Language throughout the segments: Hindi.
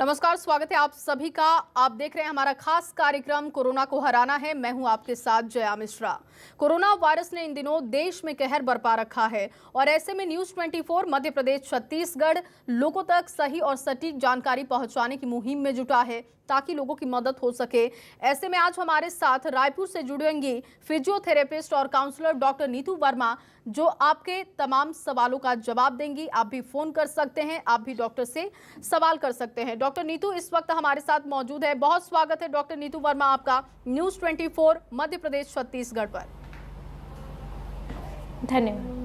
नमस्कार, स्वागत है आप सभी का। आप देख रहे हैं हमारा खास कार्यक्रम कोरोना को हराना है। मैं हूं आपके साथ जया मिश्रा। कोरोना वायरस ने इन दिनों देश में कहर बरपा रखा है और ऐसे में न्यूज़ 24 मध्य प्रदेश छत्तीसगढ़ लोगों तक सही और सटीक जानकारी पहुंचाने की मुहिम में जुटा है ताकि लोगों की मदद हो सके। ऐसे में आज हमारे साथ रायपुर से जुड़ेंगी फिजियोथेरेपिस्ट और काउंसलर डॉक्टर नीतू वर्मा, जो आपके तमाम सवालों का जवाब देंगी। आप भी फोन कर सकते हैं, आप भी डॉक्टर से सवाल कर सकते हैं। डॉक्टर नीतू इस वक्त हमारे साथ मौजूद है। बहुत स्वागत है डॉक्टर नीतू वर्मा आपका न्यूज़ 24 मध्य प्रदेश छत्तीसगढ़ पर। धन्यवाद।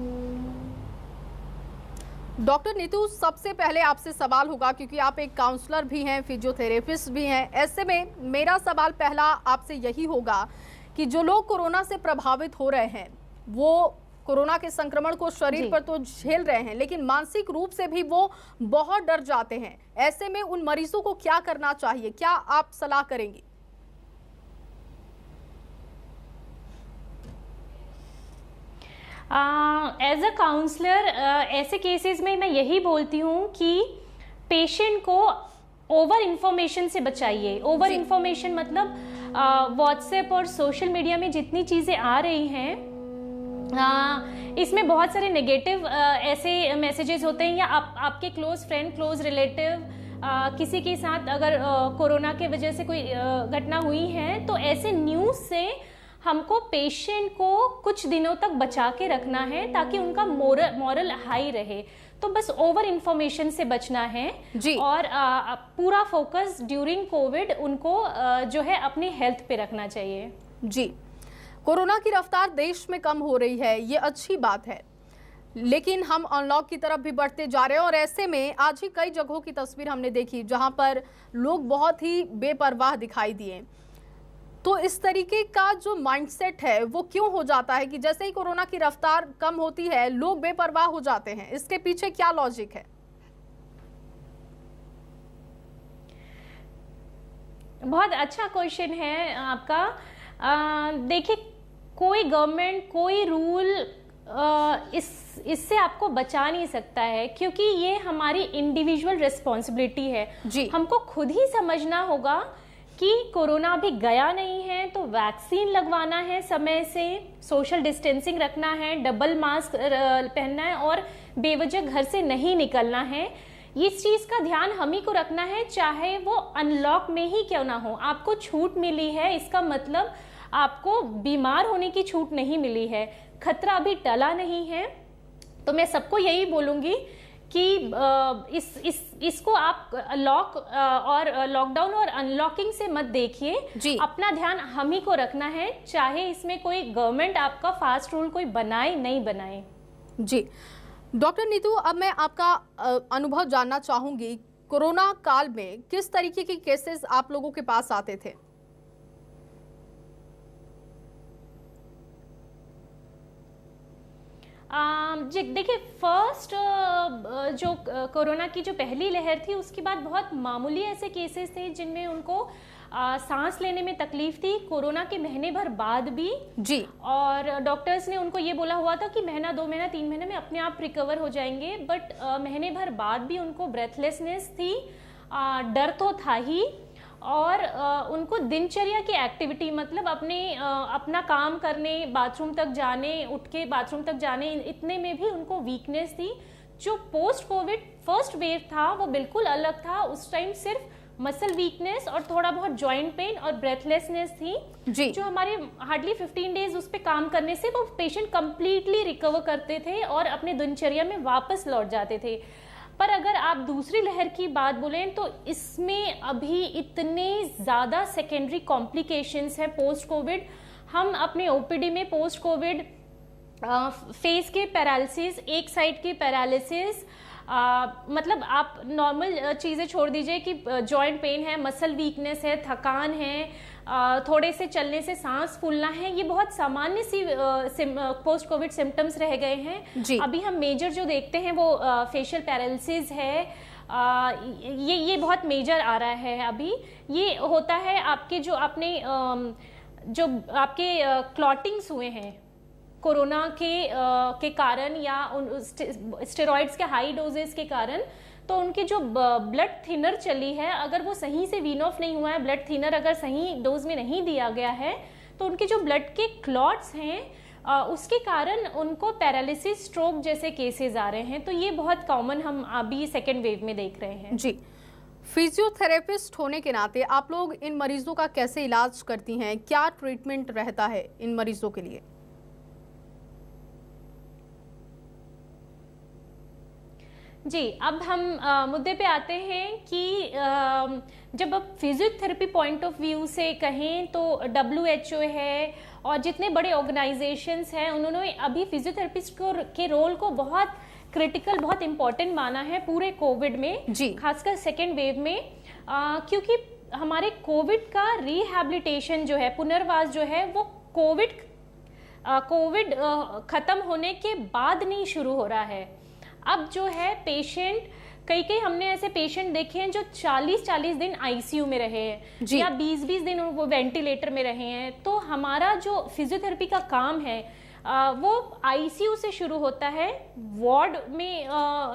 डॉक्टर नीतू, सबसे पहले आपसे सवाल होगा, क्योंकि आप एक काउंसलर भी हैं, फिजियोथेरेपिस्ट भी हैं। ऐसे में मेरा सवाल पहला आपसे यही होगा कि जो लोग कोरोना से प्रभावित हो रहे हैं वो कोरोना के संक्रमण को शरीर पर तो झेल रहे हैं, लेकिन मानसिक रूप से भी वो बहुत डर जाते हैं। ऐसे में उन मरीजों को क्या करना चाहिए, क्या आप सलाह करेंगी? एज अ काउंसलर ऐसे केसेस में मैं यही बोलती हूँ कि पेशेंट को ओवर इंफॉर्मेशन से बचाइए। ओवर इंफॉर्मेशन मतलब व्हाट्सएप और सोशल मीडिया में जितनी चीज़ें आ रही हैं, इसमें बहुत सारे नेगेटिव ऐसे मैसेजेस होते हैं, या आपके क्लोज फ्रेंड, क्लोज रिलेटिव किसी के साथ अगर कोरोना के वजह से कोई घटना हुई है, तो ऐसे न्यूज़ से हमको पेशेंट को कुछ दिनों तक बचा के रखना है ताकि उनका मोरल हाई रहे। तो बस ओवर इंफॉर्मेशन से बचना है जी। और पूरा फोकस ड्यूरिंग कोविड उनको जो है अपनी हेल्थ पे रखना चाहिए जी। कोरोना की रफ्तार देश में कम हो रही है, ये अच्छी बात है, लेकिन हम अनलॉक की तरफ भी बढ़ते जा रहे हैं। और ऐसे में आज ही कई जगहों की तस्वीर हमने देखी जहां पर लोग बहुत ही बेपरवाह दिखाई दिए। तो इस तरीके का जो माइंडसेट है वो क्यों हो जाता है कि जैसे ही कोरोना की रफ्तार कम होती है लोग बेपरवाह हो जाते हैं? इसके पीछे क्या लॉजिक है? बहुत अच्छा क्वेश्चन है आपका। देखिए, कोई गवर्नमेंट, कोई रूल इससे आपको बचा नहीं सकता है, क्योंकि ये हमारी इंडिविजुअल रिस्पॉन्सिबिलिटी है जी। हमको खुद ही समझना होगा कि कोरोना अभी गया नहीं है, तो वैक्सीन लगवाना है, समय से सोशल डिस्टेंसिंग रखना है, डबल मास्क पहनना है और बेवजह घर से नहीं निकलना है। इस चीज़ का ध्यान हम ही को रखना है, चाहे वो अनलॉक में ही क्यों ना हो। आपको छूट मिली है, इसका मतलब आपको बीमार होने की छूट नहीं मिली है। खतरा अभी टला नहीं है। तो मैं सबको यही बोलूँगी कि इसको आप लॉक और लॉकडाउन और अनलॉकिंग से मत देखिए। अपना ध्यान हम ही को रखना है, चाहे इसमें कोई गवर्नमेंट आपका फास्ट रूल कोई बनाए नहीं बनाए जी। डॉक्टर नीतू, अब मैं आपका अनुभव जानना चाहूंगी। कोरोना काल में किस तरीके के केसेस आप लोगों के पास आते थे? जी देखिए, फर्स्ट जो कोरोना की जो पहली लहर थी, उसके बाद बहुत मामूली ऐसे केसेस थे जिनमें उनको सांस लेने में तकलीफ थी, कोरोना के महीने भर बाद भी जी। और डॉक्टर्स ने उनको ये बोला हुआ था कि महीना, 2 महीना, 3 महीने में अपने आप रिकवर हो जाएंगे, बट महीने भर बाद भी उनको ब्रेथलेसनेस थी, डर तो था ही, और उनको दिनचर्या की एक्टिविटी मतलब अपना काम करने, बाथरूम तक जाने, उठ के बाथरूम तक जाने, इतने में भी उनको वीकनेस थी। जो पोस्ट कोविड फर्स्ट वेव था वो बिल्कुल अलग था। उस टाइम सिर्फ मसल वीकनेस और थोड़ा बहुत जॉइंट पेन और ब्रेथलेसनेस थी जी। जो हमारे हार्डली 15 डेज उस पर काम करने से वो पेशेंट कंप्लीटली रिकवर करते थे और अपने दिनचर्या में वापस लौट जाते थे। पर अगर आप दूसरी लहर की बात बोलें तो इसमें अभी इतने ज़्यादा सेकेंडरी कॉम्प्लिकेशंस हैं पोस्ट कोविड। हम अपने ओपीडी में पोस्ट कोविड फेस के पैरालिसिस, एक साइड के पैरालिसिस, मतलब आप नॉर्मल चीज़ें छोड़ दीजिए कि जॉइंट पेन है, मसल वीकनेस है, थकान है, थोड़े से चलने से सांस फूलना है, ये बहुत सामान्य सी पोस्ट कोविड सिम्टम्स रह गए हैं। अभी हम मेजर जो देखते हैं वो फेशियल पैरालिसिस है। ये बहुत मेजर आ रहा है अभी। ये होता है आपके जो आपके क्लॉटिंग्स हुए हैं कोरोना के कारण या स्टेरॉइड्स के हाई डोजेस के कारण, तो उनकी जो ब्लड थिनर चली है, अगर वो सही से वीन ऑफ नहीं हुआ है, ब्लड थिनर अगर सही डोज में नहीं दिया गया है, तो उनके जो ब्लड के क्लॉट्स हैं उसके कारण उनको पैरालिसिस, स्ट्रोक जैसे केसेस आ रहे हैं। तो ये बहुत कॉमन हम अभी सेकेंड वेव में देख रहे हैं। जी, फिजियोथेरेपिस्ट होने के नाते आप लोग इन मरीजों का कैसे इलाज करती हैं? क्या ट्रीटमेंट रहता है इन मरीजों के लिए? जी, अब हम मुद्दे पे आते हैं कि जब अब फिजियोथेरेपी पॉइंट ऑफ व्यू से कहें तो WHO है और जितने बड़े ऑर्गेनाइजेशंस हैं, उन्होंने अभी फिजियोथेरेपिस्ट के रोल को बहुत क्रिटिकल, बहुत इंपॉर्टेंट माना है पूरे कोविड में, खासकर सेकेंड वेव में, क्योंकि हमारे कोविड का रिहैबिलिटेशन जो है, पुनर्वास जो है, वो कोविड खत्म होने के बाद नहीं शुरू हो रहा है। अब जो है पेशेंट, कई हमने ऐसे पेशेंट देखे हैं जो 40-40 दिन आईसीयू में रहे हैं या 20-20 दिन वो वेंटिलेटर में रहे हैं। तो हमारा जो फिजियोथेरेपी का काम है वो आईसीयू से शुरू होता है, वार्ड में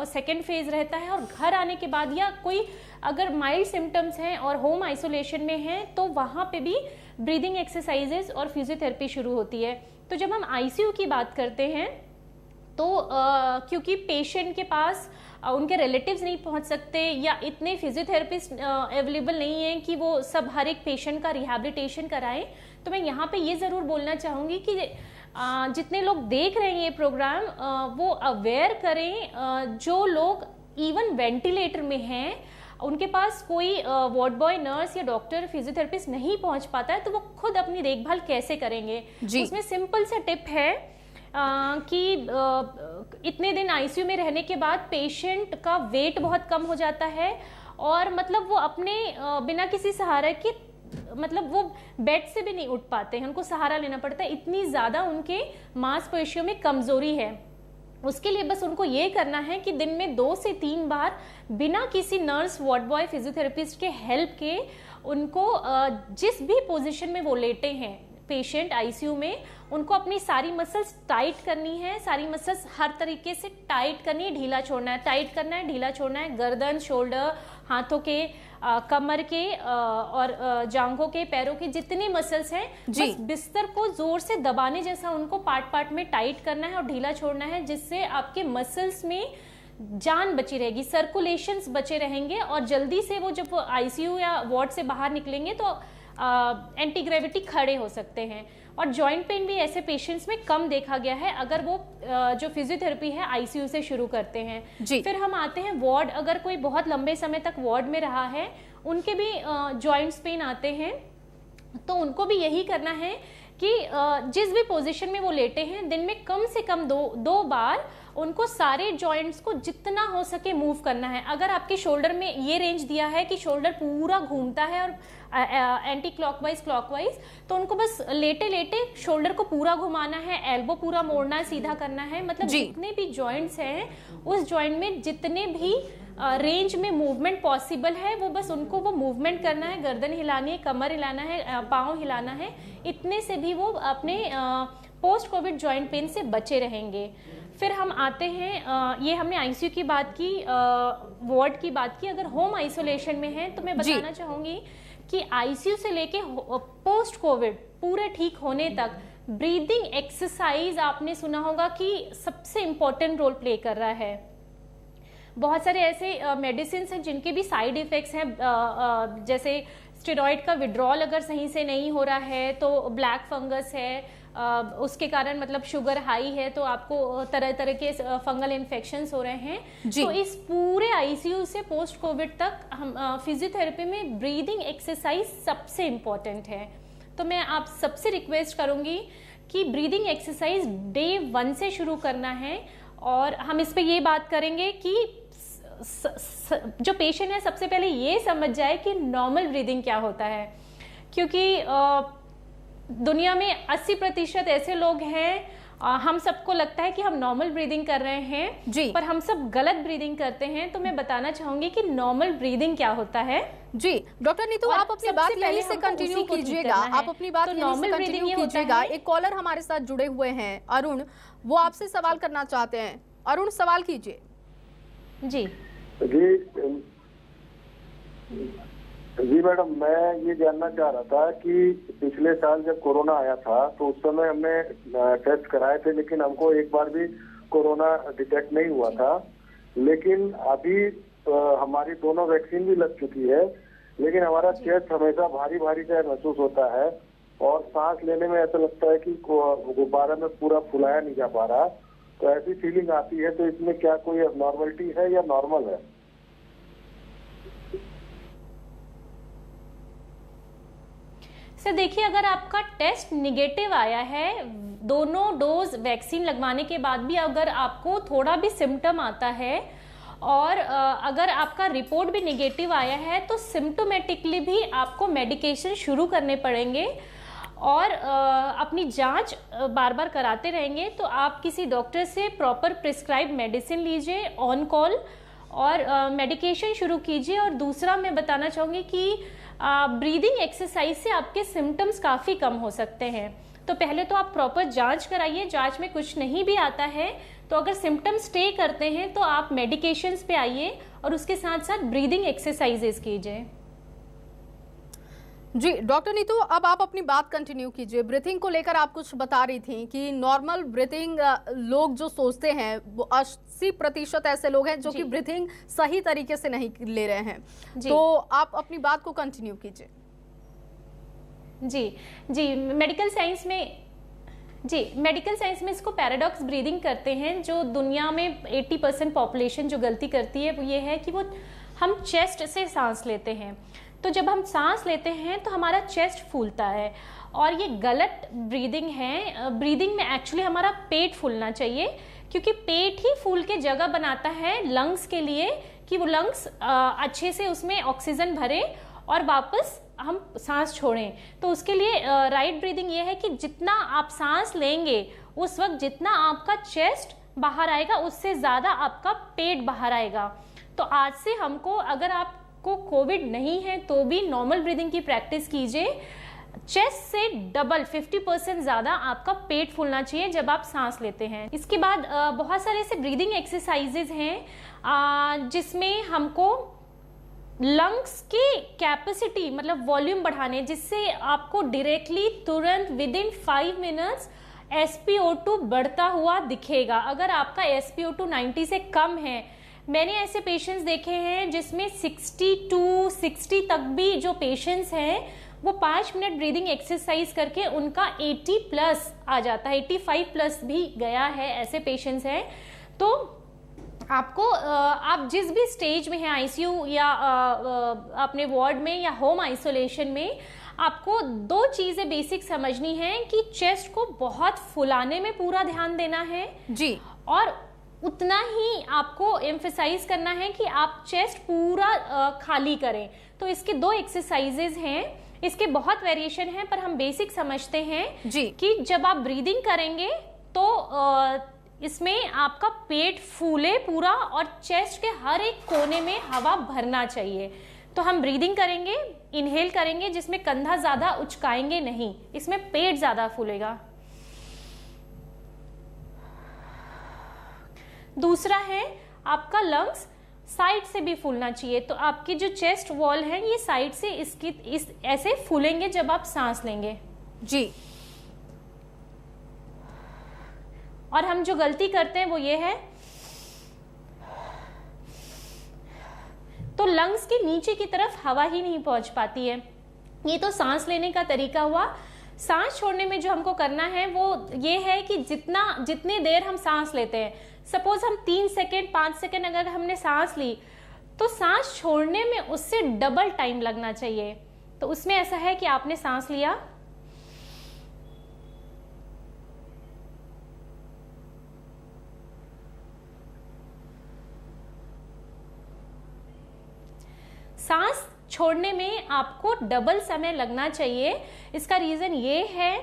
सेकेंड फेज रहता है, और घर आने के बाद या कोई अगर माइल्ड सिम्टम्स हैं और होम आइसोलेशन में हैं तो वहाँ पे भी ब्रीदिंग एक्सरसाइजेस और फिजियोथेरेपी शुरू होती है। तो जब हम आईसीयू की बात करते हैं तो क्योंकि पेशेंट के पास उनके रिलेटिव्स नहीं पहुंच सकते या इतने फिजियोथेरेपिस्ट अवेलेबल नहीं हैं कि वो सब हर एक पेशेंट का रिहैबिलिटेशन कराएं, तो मैं यहाँ पे ये ज़रूर बोलना चाहूँगी कि जितने लोग देख रहे हैं ये प्रोग्राम, वो अवेयर करें। जो लोग इवन वेंटिलेटर में हैं, उनके पास कोई वार्ड बॉय, नर्स या डॉक्टर, फिजियोथेरेपिस्ट नहीं पहुंच पाता है, तो वो खुद अपनी देखभाल कैसे करेंगे। उसमें सिंपल सा टिप है कि इतने दिन आईसीयू में रहने के बाद पेशेंट का वेट बहुत कम हो जाता है और मतलब वो अपने बिना किसी सहारे के, मतलब वो बेड से भी नहीं उठ पाते हैं, उनको सहारा लेना पड़ता है, इतनी ज़्यादा उनके मांसपेशियों में कमज़ोरी है। उसके लिए बस उनको ये करना है कि दिन में 2 से 3 बार बिना किसी नर्स, वार्ड बॉय, फिजियोथेरेपिस्ट के हेल्प के उनको जिस भी पोजीशन में वो लेटे हैं पेशेंट आईसीयू में, उनको अपनी सारी मसल्स टाइट करनी है, सारी मसल्स हर तरीके से टाइट करनी है, ढीला छोड़ना है, टाइट करना है, ढीला छोड़ना है। गर्दन, शोल्डर, हाथों के, कमर के और जांघों के, पैरों के जितने मसल्स हैं, बस बिस्तर को जोर से दबाने जैसा उनको पार्ट पार्ट में टाइट करना है और ढीला छोड़ना है, जिससे आपके मसल्स में जान बची रहेगी, सर्कुलेशंस बचे रहेंगे और जल्दी से वो जब आईसीयू या वार्ड से बाहर निकलेंगे तो एंटी ग्रेविटी खड़े हो सकते हैं। और जॉइंट पेन भी ऐसे पेशेंट्स में कम देखा गया है अगर वो जो फिजियोथेरेपी है आईसीयू से शुरू करते हैं। फिर हम आते हैं वार्ड, अगर कोई बहुत लंबे समय तक वार्ड में रहा है, उनके भी जॉइंट्स पेन आते हैं, तो उनको भी यही करना है कि जिस भी पोजीशन में वो लेटे हैं, दिन में कम से कम दो बार उनको सारे जॉइंट्स को जितना हो सके मूव करना है। अगर आपके शोल्डर में ये रेंज दिया है कि शोल्डर पूरा घूमता है और एंटी क्लॉकवाइज, क्लॉकवाइज, तो उनको बस लेटे लेटे शोल्डर को पूरा घुमाना है, एल्बो पूरा मोड़ना है, सीधा करना है। मतलब जितने भी जॉइंट्स हैं, उस जॉइंट में जितने भी रेंज में मूवमेंट पॉसिबल है, वो बस उनको वो मूवमेंट करना है, गर्दन हिलानी है, कमर हिलाना है, पाँव हिलाना है। इतने से भी वो अपने पोस्ट कोविड जॉइंट पेन से बचे रहेंगे। फिर हम आते हैं, ये हमने आईसीयू की बात की, वार्ड की बात की। अगर होम आइसोलेशन में है तो मैं बताना चाहूँगी कि आईसीयू से लेके पोस्ट कोविड पूरे ठीक होने तक ब्रीदिंग एक्सरसाइज आपने सुना होगा कि सबसे इम्पोर्टेंट रोल प्ले कर रहा है। बहुत सारे ऐसे मेडिसिन हैं जिनके भी साइड इफ़ेक्ट्स हैं, जैसे स्टेरॉइड का विड्रॉल अगर सही से नहीं हो रहा है तो ब्लैक फंगस है, उसके कारण मतलब शुगर हाई है तो आपको तरह तरह के फंगल इन्फेक्शंस हो रहे हैं। तो इस पूरे आईसीयू से पोस्ट कोविड तक हम फिजियोथेरेपी में ब्रीदिंग एक्सरसाइज सबसे इम्पॉर्टेंट है। तो मैं आप सबसे रिक्वेस्ट करूंगी कि ब्रीदिंग एक्सरसाइज डे 1 से शुरू करना है। और हम इस पे ये बात करेंगे कि जो पेशेंट है सबसे पहले ये समझ जाए कि नॉर्मल ब्रीदिंग क्या होता है, क्योंकि दुनिया में 80% ऐसे लोग हैं, हम सबको लगता है कि हम नॉर्मल ब्रीदिंग कर रहे हैं, पर हम सब गलत ब्रीदिंग करते हैं। तो मैं बताना चाहूंगी कि नॉर्मल ब्रीदिंग क्या होता है। जी डॉक्टर नीतू, आप अपनी बात यहीं से कंटिन्यू कीजिएगा, आप अपनी बात यहीं से कंटिन्यू कीजिएगा। एक कॉलर हमारे साथ जुड़े हुए हैं, अरुण, वो आपसे सवाल करना चाहते हैं। अरुण, सवाल कीजिए। जी जी जी मैडम, मैं ये जानना चाह रहा था कि पिछले साल जब कोरोना आया था तो उस समय हमने टेस्ट कराए थे, लेकिन हमको एक बार भी कोरोना डिटेक्ट नहीं हुआ था। लेकिन अभी हमारी दोनों वैक्सीन भी लग चुकी है, लेकिन हमारा चेस्ट हमेशा भारी भारी सा महसूस होता है और सांस लेने में ऐसा लगता है कि गुब्बारा में पूरा फुलाया नहीं जा पा रहा। तो ऐसी फीलिंग आती है, तो इसमें क्या कोई नॉर्मलिटी है या नॉर्मल है? सर देखिए, अगर आपका टेस्ट निगेटिव आया है, दोनों डोज वैक्सीन लगवाने के बाद भी अगर आपको थोड़ा भी सिम्टम आता है और अगर आपका रिपोर्ट भी निगेटिव आया है, तो सिम्टोमेटिकली भी आपको मेडिकेशन शुरू करने पड़ेंगे और अपनी जांच बार बार कराते रहेंगे। तो आप किसी डॉक्टर से प्रॉपर प्रिस्क्राइब मेडिसिन लीजिए ऑन कॉल और मेडिकेशन शुरू कीजिए। और दूसरा मैं बताना चाहूँगी कि ब्रीदिंग एक्सरसाइज से आपके सिम्टम्स काफ़ी कम हो सकते हैं। तो पहले तो आप प्रॉपर जांच कराइए, जांच में कुछ नहीं भी आता है तो अगर सिम्टम्स स्टे करते हैं तो आप मेडिकेशंस पे आइए और उसके साथ साथ ब्रीदिंग एक्सरसाइजेस कीजिए। जी डॉक्टर नीतू, अब आप अपनी बात कंटिन्यू कीजिए। ब्रीथिंग को लेकर आप कुछ बता रही थी कि नॉर्मल ब्रीथिंग लोग जो सोचते हैं वो 80% ऐसे लोग हैं जो कि ब्रीथिंग सही तरीके से नहीं ले रहे हैं। तो आप अपनी बात को कंटिन्यू कीजिए। जी मेडिकल साइंस में इसको पैराडॉक्स ब्रीदिंग करते हैं। जो दुनिया में 80% पॉपुलेशन जो गलती करती है वो ये है कि वो हम चेस्ट से सांस लेते हैं। तो जब हम सांस लेते हैं तो हमारा चेस्ट फूलता है और ये गलत ब्रीदिंग है। ब्रीदिंग में एक्चुअली हमारा पेट फूलना चाहिए, क्योंकि पेट ही फूल के जगह बनाता है लंग्स के लिए कि वो लंग्स अच्छे से उसमें ऑक्सीजन भरे और वापस हम सांस छोड़ें। तो उसके लिए राइट ब्रीदिंग ये है कि जितना आप सांस लेंगे उस वक्त जितना आपका चेस्ट बाहर आएगा उससे ज़्यादा आपका पेट बाहर आएगा। तो आज से हमको, अगर आपको कोविड नहीं है तो भी नॉर्मल ब्रीदिंग की प्रैक्टिस कीजिए। चेस्ट से डबल 50% ज़्यादा आपका पेट फूलना चाहिए जब आप सांस लेते हैं। इसके बाद बहुत सारे ऐसे ब्रीदिंग एक्सरसाइजेज हैं जिसमें हमको लंग्स की कैपेसिटी मतलब वॉल्यूम बढ़ाने, जिससे आपको डायरेक्टली तुरंत विद इन 5 मिनट्स SpO2 बढ़ता हुआ दिखेगा। अगर आपका SpO2 90 से कम है, मैंने ऐसे पेशेंट्स देखे हैं जिसमें 60 तक भी जो पेशेंट्स हैं वो 5 मिनट ब्रीदिंग एक्सरसाइज करके उनका 80 प्लस आ जाता है, 85 प्लस भी गया है, ऐसे पेशेंट्स हैं। तो आपको आप जिस भी स्टेज में हैं, आईसीयू या अपने वार्ड में या होम आइसोलेशन में, आपको 2 चीजें बेसिक समझनी है कि चेस्ट को बहुत फुलाने में पूरा ध्यान देना है जी, और उतना ही आपको एम्फेसाइज करना है कि आप चेस्ट पूरा खाली करें। तो इसके 2 एक्सरसाइजेज हैं, इसके बहुत वेरिएशन हैं, पर हम बेसिक समझते हैं जी कि जब आप ब्रीदिंग करेंगे तो इसमें आपका पेट फूले पूरा और चेस्ट के हर एक कोने में हवा भरना चाहिए। तो हम ब्रीदिंग करेंगे, इनहेल करेंगे जिसमें कंधा ज्यादा उचकाएंगे नहीं, इसमें पेट ज्यादा फूलेगा। दूसरा है आपका लंग्स साइड से भी फूलना चाहिए। तो आपकी जो चेस्ट वॉल है ये साइड से इस ऐसे फूलेंगे जब आप सांस लेंगे जी। और हम जो गलती करते हैं वो ये है, तो लंग्स के नीचे की तरफ हवा ही नहीं पहुंच पाती है। ये तो सांस लेने का तरीका हुआ। सांस छोड़ने में जो हमको करना है वो ये है कि जितने देर हम सांस लेते हैं, सपोज हम 3 सेकेंड 5 सेकेंड अगर हमने सांस ली, तो सांस छोड़ने में उससे डबल टाइम लगना चाहिए। तो उसमें ऐसा है कि आपने सांस लिया, सांस छोड़ने में आपको डबल समय लगना चाहिए। इसका रीजन ये है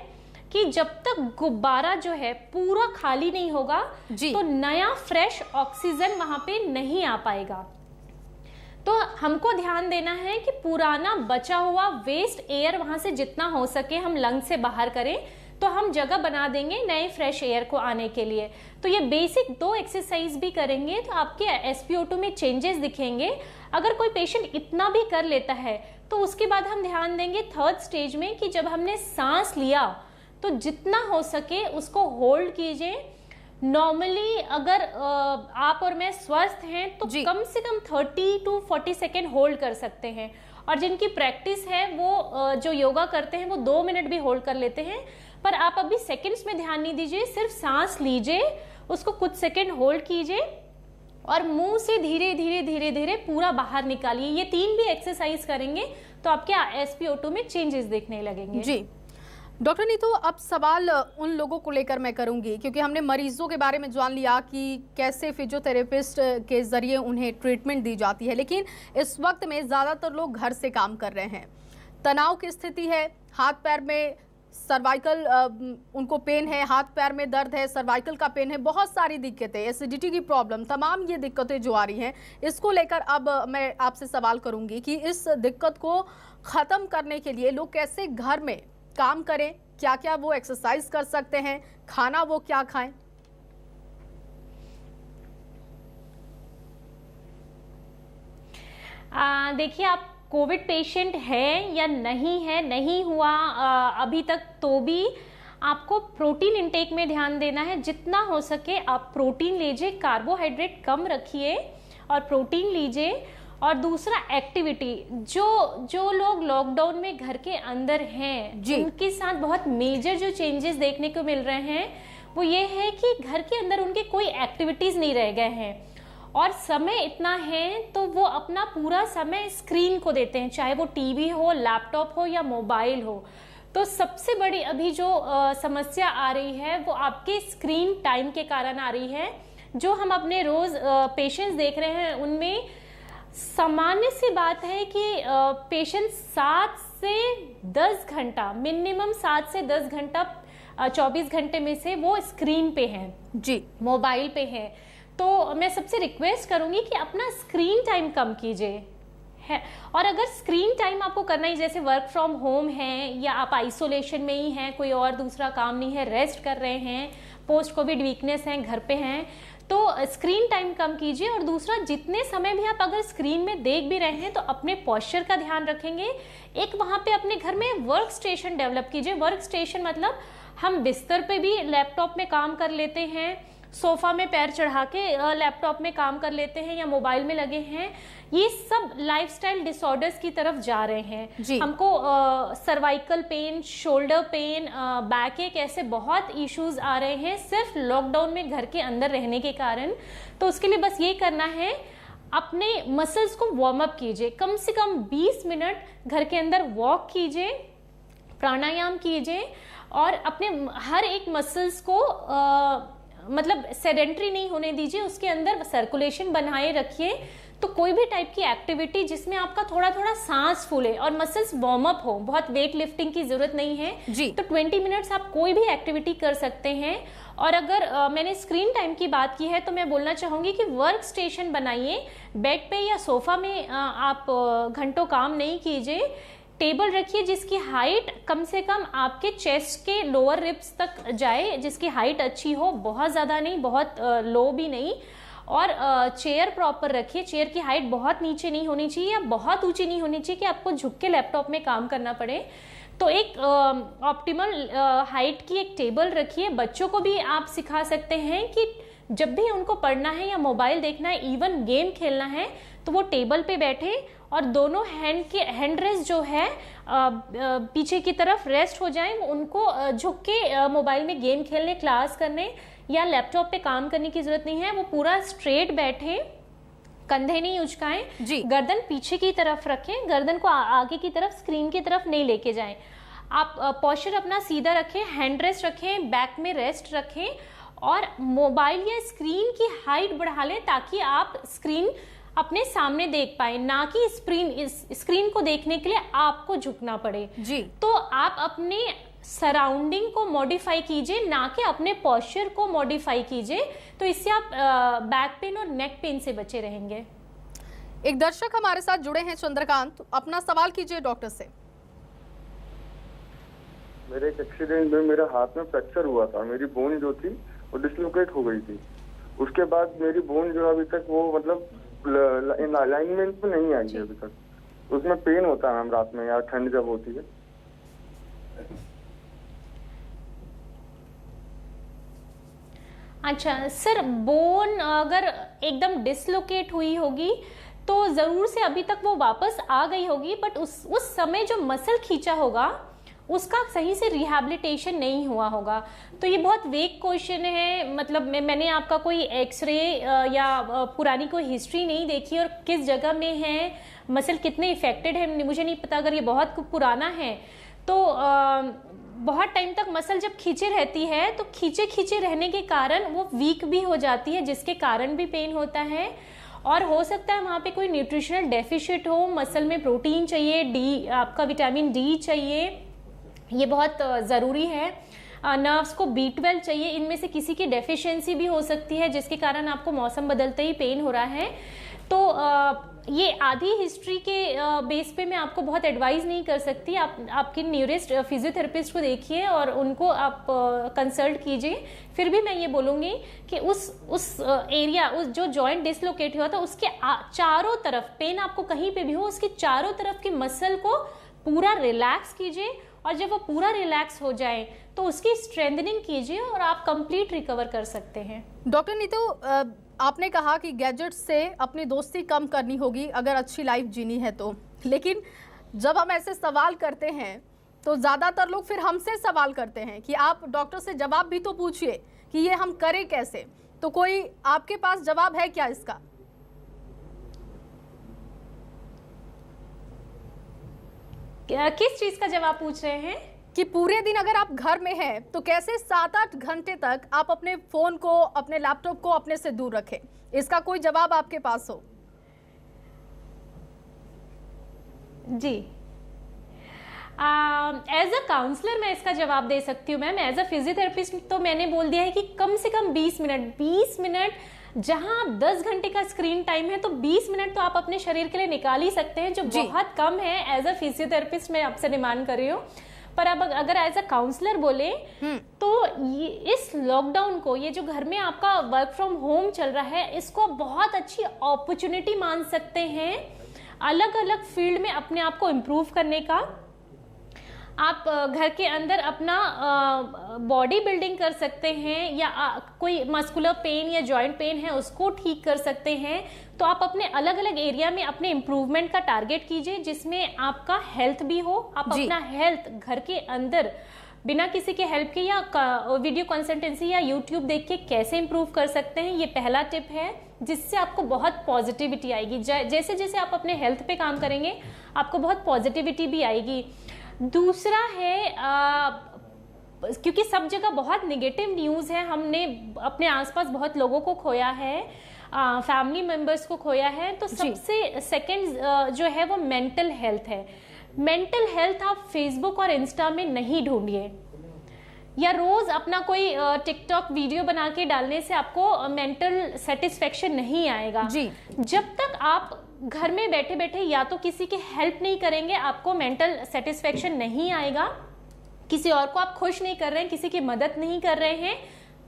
कि जब तक गुब्बारा जो है पूरा खाली नहीं होगा तो नया फ्रेश ऑक्सीजन वहां पे नहीं आ पाएगा। तो हमको ध्यान देना है कि पुराना बचा हुआ वेस्ट एयर वहां से जितना हो सके हम लंग से बाहर करें, तो हम जगह बना देंगे नए फ्रेश एयर को आने के लिए। तो ये बेसिक 2 एक्सरसाइज भी करेंगे तो आपके SpO2 में चेंजेस दिखेंगे। अगर कोई पेशेंट इतना भी कर लेता है तो उसके बाद हम ध्यान देंगे 3rd स्टेज में कि जब हमने सांस लिया तो जितना हो सके उसको होल्ड कीजिए। नॉर्मली अगर आप और मैं स्वस्थ हैं तो कम से कम 30 to 40 सेकेंड होल्ड कर सकते हैं, और जिनकी प्रैक्टिस है वो जो योगा करते हैं वो 2 मिनट भी होल्ड कर लेते हैं। पर आप अभी सेकंड्स में ध्यान नहीं दीजिए, सिर्फ सांस लीजिए, उसको कुछ सेकेंड होल्ड कीजिए और मुंह से धीरे धीरे धीरे धीरे पूरा बाहर निकालिए। ये 3 भी एक्सरसाइज करेंगे तो आपके SpO2 में चेंजेस देखने लगेंगे। जी डॉक्टर नीतू, अब सवाल उन लोगों को लेकर मैं करूंगी, क्योंकि हमने मरीजों के बारे में जान लिया कि कैसे फिजियोथेरेपिस्ट के जरिए उन्हें ट्रीटमेंट दी जाती है, लेकिन इस वक्त में ज़्यादातर लोग घर से काम कर रहे हैं, तनाव की स्थिति है, हाथ पैर में सर्वाइकल उनको पेन है, हाथ पैर में दर्द है, सर्वाइकल का पेन है, बहुत सारी दिक्कतें, एसिडिटी की प्रॉब्लम, तमाम ये दिक्कतें जो आ रही हैं, इसको लेकर अब मैं आपसे सवाल करूंगी कि इस दिक्कत को ख़त्म करने के लिए लोग कैसे घर में काम करें, क्या क्या वो एक्सरसाइज कर सकते हैं, खाना वो क्या खाएं? देखिए, आप कोविड पेशेंट है या नहीं है, नहीं हुआ अभी तक, तो भी आपको प्रोटीन इंटेक में ध्यान देना है। जितना हो सके आप प्रोटीन लीजिए, कार्बोहाइड्रेट कम रखिए और प्रोटीन लीजिए। और दूसरा एक्टिविटी, जो लोग लॉकडाउन में घर के अंदर हैं उनके साथ बहुत मेजर जो चेंजेस देखने को मिल रहे हैं वो ये है कि घर के अंदर उनके कोई एक्टिविटीज नहीं रह गए हैं, और समय इतना है तो वो अपना पूरा समय स्क्रीन को देते हैं, चाहे वो टीवी हो, लैपटॉप हो या मोबाइल हो। तो सबसे बड़ी अभी जो समस्या आ रही है वो आपके स्क्रीन टाइम के कारण आ रही है। जो हम अपने रोज पेशेंट्स देख रहे हैं उनमें सामान्य सी बात है कि पेशेंट 7 से 10 घंटा, मिनिमम 7 से 10 घंटा 24 घंटे में से वो स्क्रीन पे हैं, जी मोबाइल पे हैं। तो मैं सबसे रिक्वेस्ट करूंगी कि अपना स्क्रीन टाइम कम कीजिए है। और अगर स्क्रीन टाइम आपको करना ही, जैसे वर्क फ्रॉम होम है या आप आइसोलेशन में ही हैं, कोई और दूसरा काम नहीं है, रेस्ट कर रहे हैं, पोस्ट कोविड वीकनेस हैं, घर पे हैं, तो स्क्रीन टाइम कम कीजिए। और दूसरा, जितने समय भी आप अगर स्क्रीन में देख भी रहे हैं तो अपने पोस्चर का ध्यान रखेंगे। एक वहाँ पे अपने घर में वर्क स्टेशन डेवलप कीजिए। वर्क स्टेशन मतलब हम बिस्तर पे भी लैपटॉप में काम कर लेते हैं, सोफा में पैर चढ़ा के लैपटॉप में काम कर लेते हैं या मोबाइल में लगे हैं। ये सब लाइफस्टाइल डिसऑर्डर्स की तरफ जा रहे हैं। हमको cervical pain, shoulder pain, back एक, ऐसे बहुत इश्यूज आ रहे हैं सिर्फ लॉकडाउन में घर के अंदर रहने के कारण। तो उसके लिए बस ये करना है, अपने मसल्स को वार्म अप कीजिए, कम से कम 20 मिनट घर के अंदर वॉक कीजिए, प्राणायाम कीजिए, और अपने हर एक मसल्स को मतलब सेडेंट्री नहीं होने दीजिए, उसके अंदर सर्कुलेशन बनाए रखिए। तो कोई भी टाइप की एक्टिविटी जिसमें आपका थोड़ा थोड़ा सांस फूले और मसल्स वार्म अप हो, बहुत वेट लिफ्टिंग की जरूरत नहीं है जी। तो 20 मिनट्स आप कोई भी एक्टिविटी कर सकते हैं। और अगर मैंने स्क्रीन टाइम की बात की है तो मैं बोलना चाहूंगी कि वर्क स्टेशन बनाइए, बेड पे या सोफा में आप घंटों काम नहीं कीजिए। टेबल रखिए जिसकी हाइट कम से कम आपके चेस्ट के लोअर रिब्स तक जाए, जिसकी हाइट अच्छी हो, बहुत ज़्यादा नहीं, बहुत लो भी नहीं। और चेयर प्रॉपर रखिए, चेयर की हाइट बहुत नीचे नहीं होनी चाहिए या बहुत ऊंची नहीं होनी चाहिए कि आपको झुक के लैपटॉप में काम करना पड़े। तो एक ऑप्टिमल हाइट की एक टेबल रखिए। बच्चों को भी आप सिखा सकते हैं कि जब भी उनको पढ़ना है या मोबाइल देखना है, इवन गेम खेलना है, तो वो टेबल पे बैठे और दोनों हैंड रेस्ट जो है पीछे की तरफ रेस्ट हो जाए, उनको झुक के मोबाइल में गेम खेलने, क्लास करने या लैपटॉप पे काम करने की जरूरत नहीं है। वो पूरा स्ट्रेट बैठे, कंधे नहीं उचकाएं, गर्दन पीछे की तरफ रखें, गर्दन को आगे की तरफ, स्क्रीन की तरफ नहीं लेके जाएं। आप पोस्चर अपना सीधा रखें, हैंड रेस्ट रखें, बैक में रेस्ट रखें और मोबाइल या स्क्रीन की हाइट बढ़ा लें ताकि आप स्क्रीन अपने सामने देख पाए, ना कि स्क्रीन को देखने के लिए आपको झुकना पड़े जी। तो आप अपने सराउंडिंग को मॉडिफाई कीजिए, ना कि अपने पोस्चर को मॉडिफाई कीजिए। तो इससे आप बैक पेन और नेक पेन से बचे रहेंगे। एक दर्शक हमारे साथ जुड़े हैं, चंद्रकांत, अपना सवाल कीजिए डॉक्टर से। मेरे एक एक्सीडेंट में मेरे हाथ में फ्रैक्चर हुआ था, मेरी बोन जो थी वो डिसलोकेट हो गई थी। उसके बाद मेरी बोन जो अभी तक वो मतलब अलाइनमेंट में नहीं आई है अभी तक। उसमें पेन होता है मैम रात में या ठंड जब होती है। अच्छा सर, बोन अगर एकदम डिसलोकेट हुई होगी तो ज़रूर से अभी तक वो वापस आ गई होगी, बट उस समय जो मसल खींचा होगा उसका सही से रिहैबिलिटेशन नहीं हुआ होगा। तो ये बहुत वेग क्वेश्चन है, मतलब मैंने आपका कोई एक्सरे या पुरानी कोई हिस्ट्री नहीं देखी और किस जगह में है, मसल कितने इफेक्टेड है मुझे नहीं पता। अगर ये बहुत पुराना है तो बहुत टाइम तक मसल जब खींचे रहती है तो खींचे खींचे रहने के कारण वो वीक भी हो जाती है, जिसके कारण भी पेन होता है। और हो सकता है वहाँ पे कोई न्यूट्रिशनल डेफिशिट हो, मसल में प्रोटीन चाहिए, डी आपका विटामिन डी चाहिए, ये बहुत ज़रूरी है। नर्व्स को B12 चाहिए, इनमें से किसी की डेफिशिएंसी भी हो सकती है जिसके कारण आपको मौसम बदलते ही पेन हो रहा है। तो ये आधी हिस्ट्री के बेस पे मैं आपको बहुत एडवाइस नहीं कर सकती। आप आपके नियरेस्ट फिजियोथेरेपिस्ट को देखिए और उनको आप कंसल्ट कीजिए। फिर भी मैं ये बोलूँगी कि उस एरिया, उस जो जॉइंट डिसलोकेट हुआ था उसके चारों तरफ पेन आपको कहीं पे भी हो, उसके चारों तरफ के मसल को पूरा रिलैक्स कीजिए और जब वो पूरा रिलैक्स हो जाए तो उसकी स्ट्रेंथनिंग कीजिए और आप कंप्लीट रिकवर कर सकते हैं। डॉक्टर नीतू, आपने कहा कि गैजेट से अपनी दोस्ती कम करनी होगी अगर अच्छी लाइफ जीनी है तो, लेकिन जब हम ऐसे सवाल करते हैं तो ज़्यादातर लोग फिर हमसे सवाल करते हैं कि आप डॉक्टर से जवाब भी तो पूछिए कि ये हम करें कैसे। तो कोई आपके पास जवाब है क्या इसका? किस चीज का जवाब पूछ रहे हैं? कि पूरे दिन अगर आप घर में हैं तो कैसे 7-8 घंटे तक आप अपने फोन को, अपने लैपटॉप को अपने से दूर रखें, इसका कोई जवाब आपके पास हो? जी, एज अ काउंसलर मैं इसका जवाब दे सकती हूँ मैम। एज अ फिजियोथेरेपिस्ट तो मैंने बोल दिया है कि कम से कम 20 मिनट, जहां आप 10 घंटे का स्क्रीन टाइम है तो 20 मिनट तो आप अपने शरीर के लिए निकाल ही सकते हैं, जो बहुत कम है। एज अ फिजियोथेरेपिस्ट मैं आपसे डिमांड कर रही हूँ, पर अब अगर एज अ काउंसलर बोले तो इस लॉकडाउन को, ये जो घर में आपका वर्क फ्रॉम होम चल रहा है, इसको बहुत अच्छी अपॉर्चुनिटी मान सकते हैं अलग अलग फील्ड में अपने आप को इम्प्रूव करने का। आप घर के अंदर अपना बॉडी बिल्डिंग कर सकते हैं, या कोई मस्कुलर पेन या जॉइंट पेन है उसको ठीक कर सकते हैं। तो आप अपने अलग अलग एरिया में अपने इम्प्रूवमेंट का टारगेट कीजिए, जिसमें आपका हेल्थ भी हो। आप अपना हेल्थ घर के अंदर बिना किसी के हेल्प के या वीडियो कंसल्टेंसी या यूट्यूब देख के कैसे इम्प्रूव कर सकते हैं, ये पहला टिप है, जिससे आपको बहुत पॉजिटिविटी आएगी। जैसे जैसे आप अपने हेल्थ पे काम करेंगे आपको बहुत पॉजिटिविटी भी आएगी। दूसरा है, क्योंकि सब जगह बहुत निगेटिव न्यूज़ है, हमने अपने आसपास बहुत लोगों को खोया है, फैमिली मेंबर्स को खोया है, तो सबसे सेकंड जो है वो मेंटल हेल्थ है। मेंटल हेल्थ आप फेसबुक और इंस्टा में नहीं ढूंढिए, या रोज अपना कोई टिकटॉक वीडियो बना के डालने से आपको मेंटल सेटिस्फेक्शन नहीं आएगा। जब तक आप घर में बैठे बैठे या तो किसी की हेल्प नहीं करेंगे, आपको मेंटल सेटिस्फेक्शन नहीं आएगा। किसी और को आप खुश नहीं कर रहे हैं, किसी की मदद नहीं कर रहे हैं,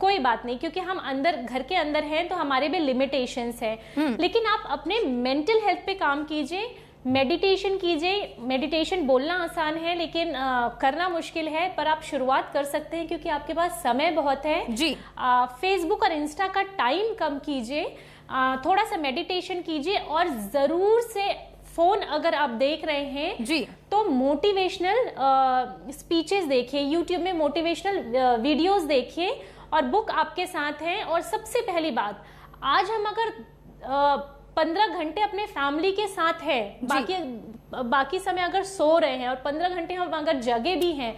कोई बात नहीं, क्योंकि हम अंदर घर के अंदर हैं तो हमारे भी लिमिटेशंस हैं। लेकिन आप अपने मेंटल हेल्थ पे काम कीजिए, मेडिटेशन कीजिए। मेडिटेशन बोलना आसान है लेकिन करना मुश्किल है, पर आप शुरुआत कर सकते हैं क्योंकि आपके पास समय बहुत है जी। फेसबुक और इंस्टा का टाइम कम कीजिए, थोड़ा सा मेडिटेशन कीजिए, और जरूर से फोन अगर आप देख रहे हैं जी तो मोटिवेशनल स्पीचेस देखिए, यूट्यूब में मोटिवेशनल वीडियोस देखिए, और बुक आपके साथ है। और सबसे पहली बात, आज हम अगर 15 घंटे अपने फैमिली के साथ हैं, बाकी समय अगर सो रहे हैं, और 15 घंटे हम अगर जगे भी हैं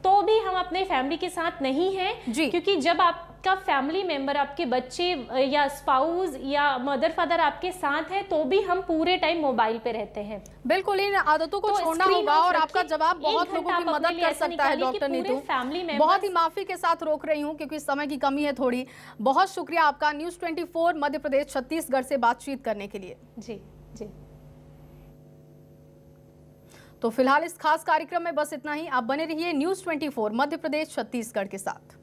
तो भी हम अपने फैमिली के साथ नहीं हैं, क्योंकि जब आपका फैमिली मेंबर, आपके बच्चे या स्पाउस या मदर फादर आपके साथ है तो भी हम पूरे टाइम मोबाइल पे रहते हैं। बिल्कुल, इन आदतों को छोड़ना होगा, और आपका जवाब बहुत लोगों की मदद कर सकता है डॉक्टर नीतू। बहुत ही माफी के साथ रोक रही हूँ क्योंकि समय की कमी है थोड़ी। बहुत शुक्रिया आपका न्यूज़ 24 मध्य प्रदेश छत्तीसगढ़ से बातचीत करने के लिए। जी जी। तो फिलहाल इस खास कार्यक्रम में बस इतना ही। आप बने रहिए न्यूज़ 24 मध्य प्रदेश छत्तीसगढ़ के साथ।